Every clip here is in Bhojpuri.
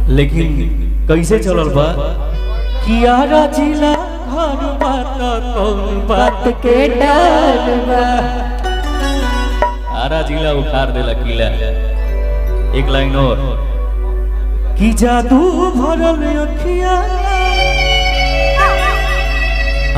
लेकिन कैसे चलल बा कियारा जिला घर बात कौन बात के डर बा। आरा जिला उखाड़ देला किला। एक लाइन और कि जादू भरल अखिया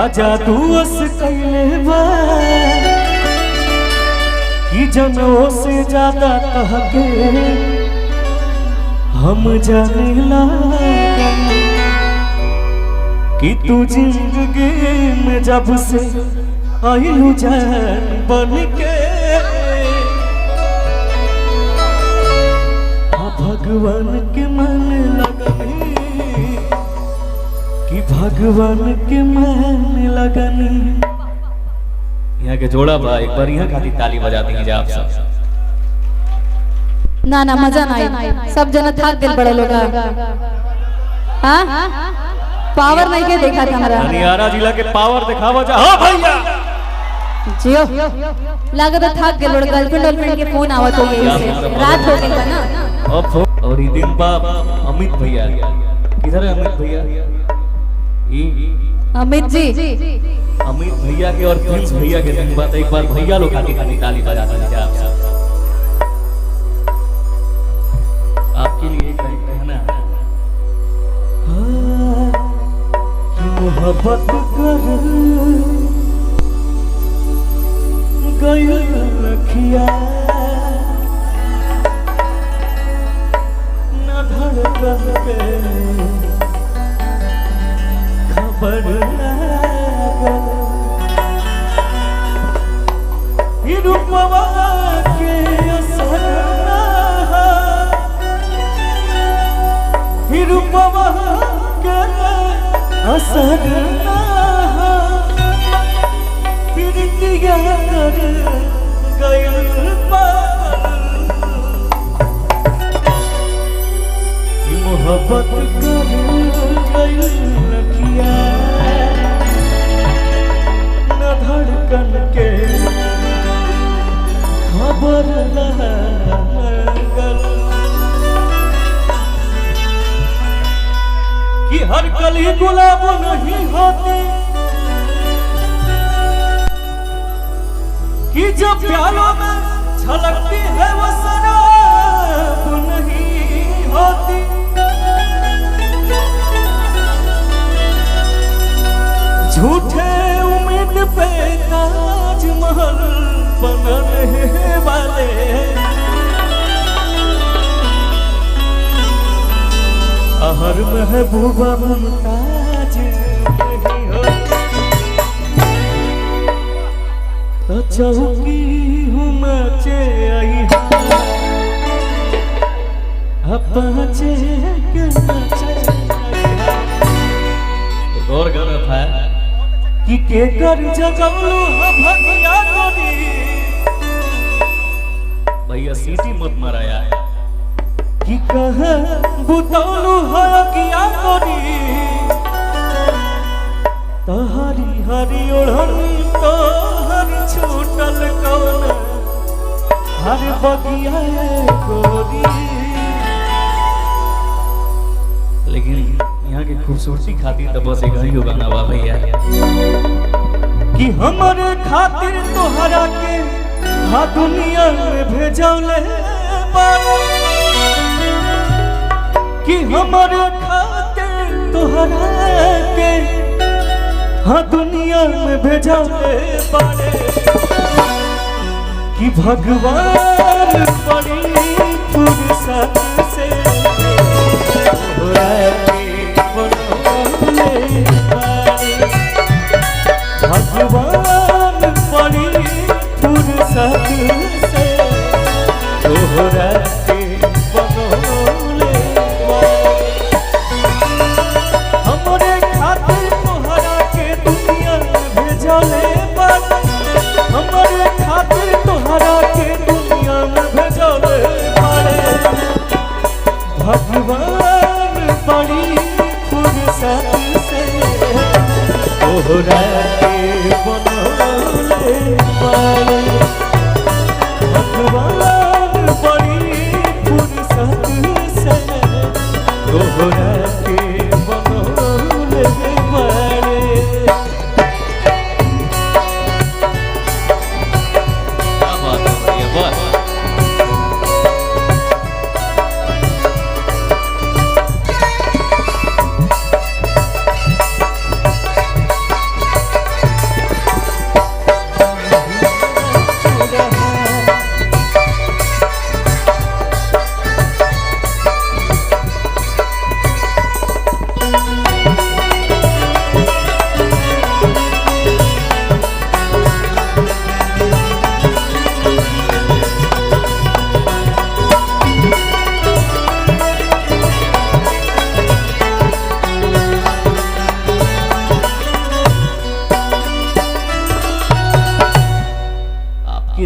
आ जादू अस कैले बा कि जनों से ज्यादा तहके हम जानेला कि तू जिंदगी में जब से आइलू जान बन के भगवान के मन लगनी कि भगवान के मन लगनी। यहाँ के जोड़ा बा एक बार यहाँ खाती ताली बजा देंगे आप सब। ना ना मजा ना आई सब जना थक दिल बड़े लोग। हाँ पावर नहीं के देखा था हमारा हरियाणा जिला के पावर दिखावा जा। हाँ भैया जियो लागत थक गए लोग। गर्लफ्रेंड के फोन आवत हो गई रात हो गई ना। और ये दिन बाप अमित भैया किधर है अमित भैया? अमित जी अमित भैया के और प्रिंस भैया के दिन बात एक बार भैया लोग खाती खाती ताली बजा देंगे आप सब। आपके लिए एक लाइन कहना मोहब्बत कर गया रखिया न धड़कन पे खबर रूपवा के असर रूपवा के असर प्रीतिया कर गयल मोहब्बत कर गयल रखिया न धड़कन के खबर लगल कि हर कली गुलाब नहीं होती कि जब प्यालों में छलकती है वो शराब नहीं होती। झूठे उम्मीद पे ताजमहल बनने वाले हर महबूबा मुमताज नहीं होती। तो चौकी हूँ मचे आई अपचे के नचे और गाना था कि के कर जगलू भगिया गोरी। भैया सीटी मत मराया कि कहाँ बुतौलू है किया गोरी तहरी हरी ओढ़नी तो हरी छूटल कौन हर बगिया गोरी। लेकिन यहाँ की खूबसूरती खातिर तो बस एक ही गाना बा भैया कि हमारे खातिर तोहरा के हाँ दुनिया में भेजौले कि हमारे खातिर तोहरा के हाँ दुनिया में भेजौले बारे कि भगवान बड़ी फुर्सत से भगवान बड़ी फुर्सत से तोहरा के बनौले हमरे खातिर तोहरा के दुनिया में भेजले बारे हमरे खातिर तोहरा के दुनिया में भेजले बारे भगवान बड़ी फुर्सत से तोहरा के बनौले बारे भगवान बड़ी फुर्सत से तोहरा के बनौले बाड़े। क्या बात है भैया, बस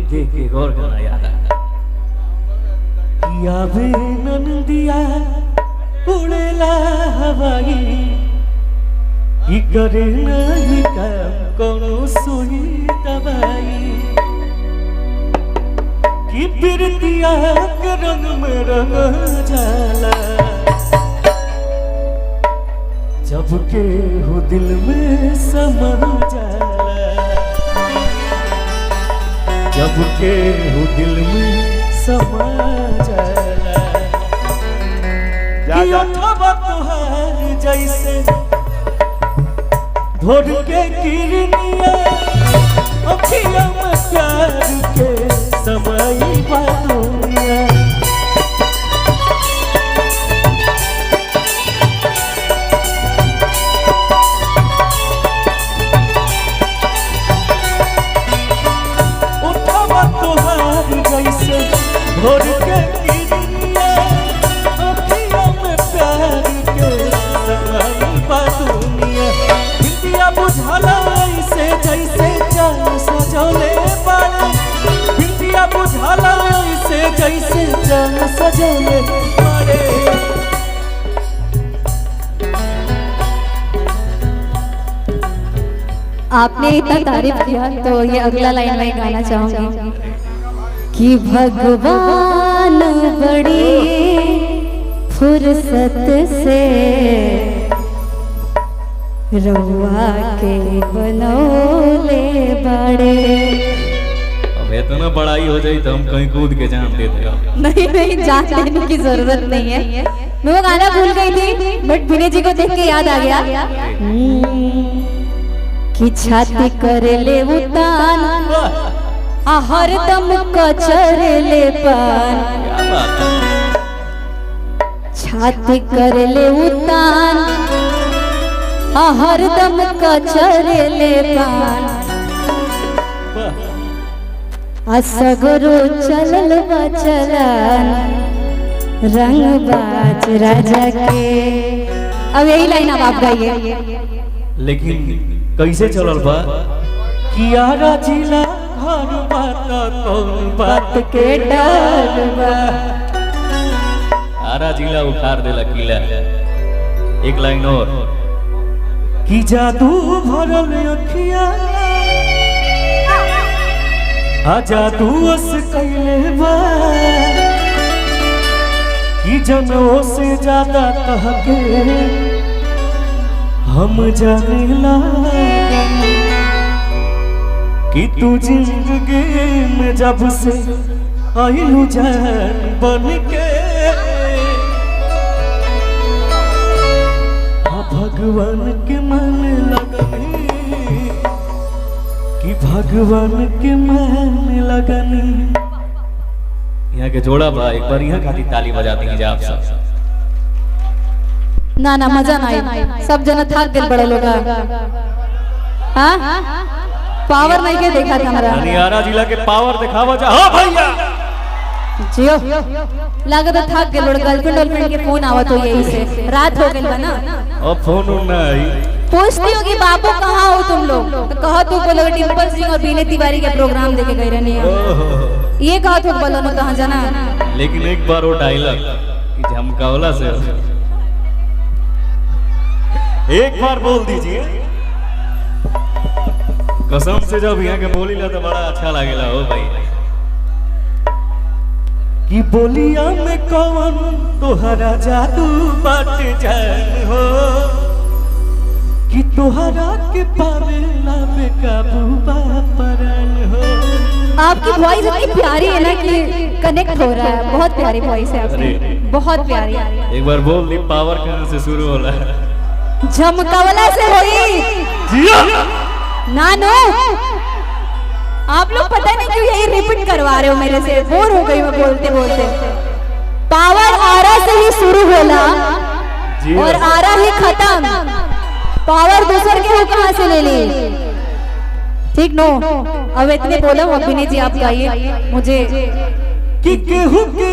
देख के और गाना याद आया। यावे नंदिया उड़ेला हवाई, ई करे नहीं काम कोनो सुई दवाई, कि बिरतिया के रंग में रंग जाला, जब के हो दिल में समा जाला, जब के हो दिल में समा जाला। तुहार जैसे भोर के किरनिया, अखियाँ में प्यार के समय बातों भोर के किरनिया, अखियों में प्यार के समय बातुनिया, बिंदिया बुझाला ऐसे जैसे जान सजौले बाड़े, बिंदिया बुझाला ऐसे जैसे जान सजौले बाड़े। आपने इतना तारीफ किया तो ये अगला लाइन मैं गाना चाहूंगी कि भगवान बड़ी फुर्सत से रउआ के बनौले बड़े। अब इतना बड़ाई हो जाए तो हम कहीं कूद के जान दे देगा। नहीं जान देने की जरूरत नहीं है। मैं वो गाना भूल गई थी बट विनय जी को देख के याद आ गया कि छाती कर ले उतान, हर दम कचर ले पान, छाती कर ले उतान, हर दम कचर ले पान, असगरो चलल बचलन रंग बाज राजा के। अब यही लाइन अब आप गाइए। लेकिन कैसे चलल बा कियारा जिला घर बात कौन बात के डर बा। आरा जिला उखाड़ देला किला। एक लाइन और कि जादू भरल अखिया, आ जादू अस कैले बा, कि जनों से ज्यादा कहके हम जानेला, कि तू जिंदगी में जब से आइलू जान बन के, भगवान के मन लगनी, कि भगवान के मन लगनी। यहाँ के जोड़ा बा, एक बार यहाँ खाती ताली बजाती हैं आप सब। ना ना मजा ना आई, सब जना थक गए बड़े लोग। हाँ पावर नहीं के देखा था हमारा हरियाणा जिला के पावर दिखावा जा। हाँ भैया जियो लागत थक गए लोग। गर्लफ्रेंड के फोन आवा तो यही से रात हो गई बना। अब फोन नहीं पूछती होगी बाबू कहाँ हो तुम लोग, तो कहा तू बोलो डिम्पल सिंह और विनय तिवारी के प्रोग्राम देखे गए रहने। ये कहा तो बोलो ना कहाँ जाना। लेकिन एक बार वो डायलॉग झमकावला से एक बार बोल दीजिए कसम से, जब यहाँ के बोली ला तो बड़ा अच्छा लगेला हो भाई। कि बोलिया में कौन तोहरा जादू बाट जान हो कि तोहरा के पावेला बेकाबू बापरन हो। आपकी वॉइस इतनी प्यारी है ना कि कनेक्ट हो रहा है। बहुत प्यारी वॉइस है आपकी, बहुत प्यारी। एक बार बोल दी, पावर कहाँ से शुरू होला? झमकवला से होई नानो। आप लोग पता नहीं क्यों यही रिपीट करवा रहे हो मेरे से, बोर हो गई मैं बोलते बोलते। पावर आरा से ही शुरू होला और आरा ही खत्म। पावर दूसर के हो कहां से ले ली? ठीक नो, अब इतने बोला। अभिनय जी आप गाइए मुझे। कि केहू के